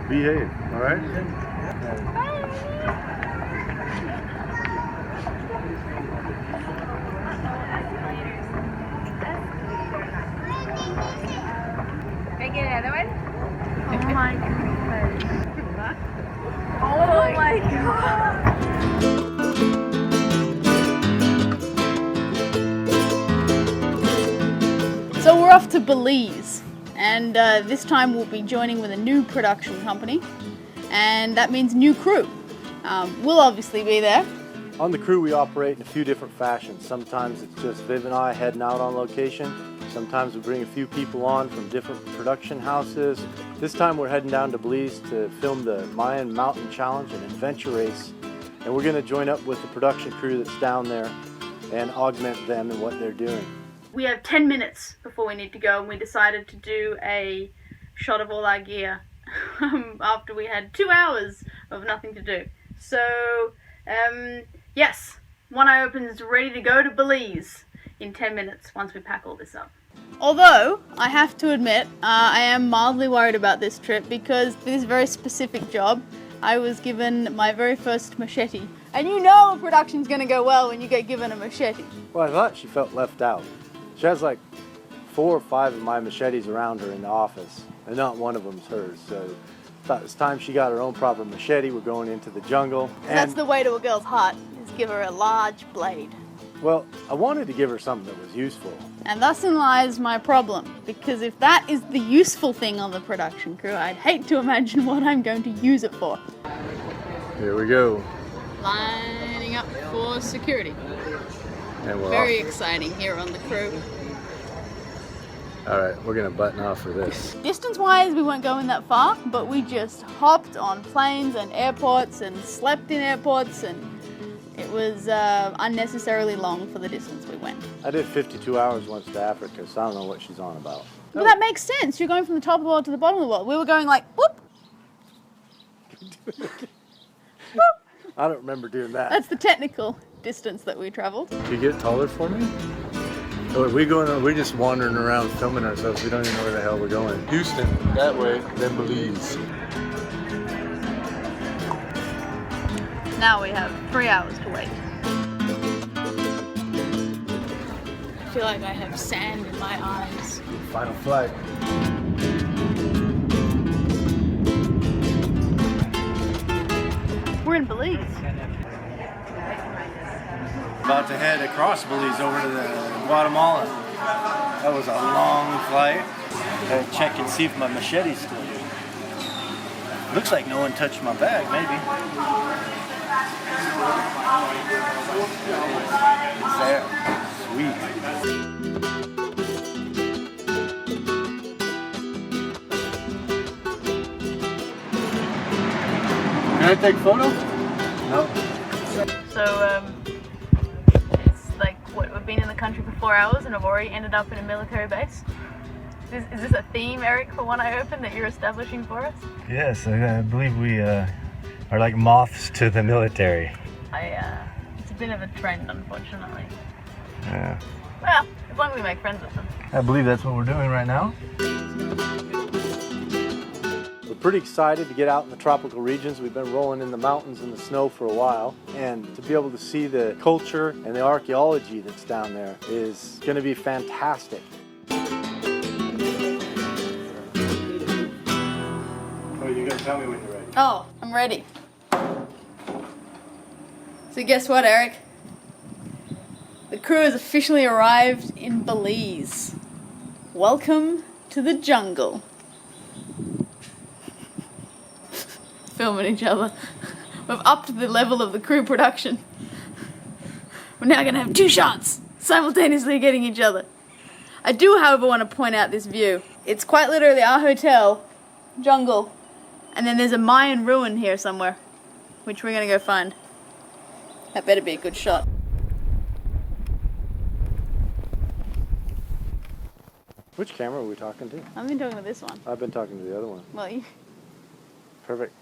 Behave, all right? Can I get another one? Oh my god. Oh my god. So we're off to Belize, and this time we'll be joining with a new production company, and that means new crew. We'll obviously be there. On the crew, we operate in a few different fashions. Sometimes it's just Viv and I heading out on location. Sometimes we bring a few people on from different production houses. This time we're heading down to Belize to film the Mayan Mountain Challenge and Adventure Race. And we're going to join up with the production crew that's down there and augment them in what they're doing. We have 10 minutes before we need to go, and we decided to do a shot of all our gear after we had 2 hours of nothing to do. So, yes, One Eye Open's ready to go to Belize in 10 minutes once we pack all this up. Although, I have to admit, I am mildly worried about this trip because for this very specific job, I was given my very first machete. And you know a production's gonna go well when you get given a machete. Well, I thought she felt left out. She has like 4 or 5 of my machetes around her in the office, and not one of them's hers. So I thought it's time she got her own proper machete. We're going into the jungle. That's the way to a girl's heart, is give her a large blade. Well, I wanted to give her something that was useful. And thus lies my problem, because if that is the useful thing on the production crew, I'd hate to imagine what I'm going to use it for. Here we go. Lining up for security. And we're Very off. exciting here on the crew. All right, we're gonna button off for this. Distance-wise, we weren't going that far, but we just hopped on planes and airports and slept in airports, and it was unnecessarily long for the distance we went. I did 52 hours once to Africa, so I don't know what she's on about. Well, that makes sense. You're going from the top of the world to the bottom of the world. We were going like, whoop. I don't remember doing that. That's the technical distance that we traveled. Can you get taller for me? Oh, we're just wandering around filming ourselves. We don't even know where the hell we're going. Houston, that way, then Belize. Now we have 3 hours to wait. I feel like I have sand in my eyes. Final flight. We're in Belize. About to head across Belize over to the Guatemala. That was a long flight. Gotta check and see if my machete's still here. Looks like no one touched my bag, maybe. It's there. Sweet. Can I take a photo? No. So, it's like, what, we've been in the country for 4 hours and I've already ended up in a military base. Is this a theme, Eric, for One Eye Open that you're establishing for us? Yes, I believe we are like moths to the military. It's a bit of a trend, unfortunately. Yeah. Well, as long as we make friends with them. I believe that's what we're doing right now. We're pretty excited to get out in the tropical regions. We've been rolling in the mountains and the snow for a while, and to be able to see the culture and the archaeology that's down there is going to be fantastic. Oh, you're going to tell me when you're ready. Oh, I'm ready. So guess what, Eric? The crew has officially arrived in Belize. Welcome to the jungle. Filming each other. We've upped the level of the crew production. We're now going to have 2 shots, simultaneously getting each other. I do, however, want to point out this view. It's quite literally our hotel, jungle, and then there's a Mayan ruin here somewhere, which we're going to go find. That better be a good shot. Which camera are we talking to? I've been talking to this one. I've been talking to the other one. Well, you... Perfect.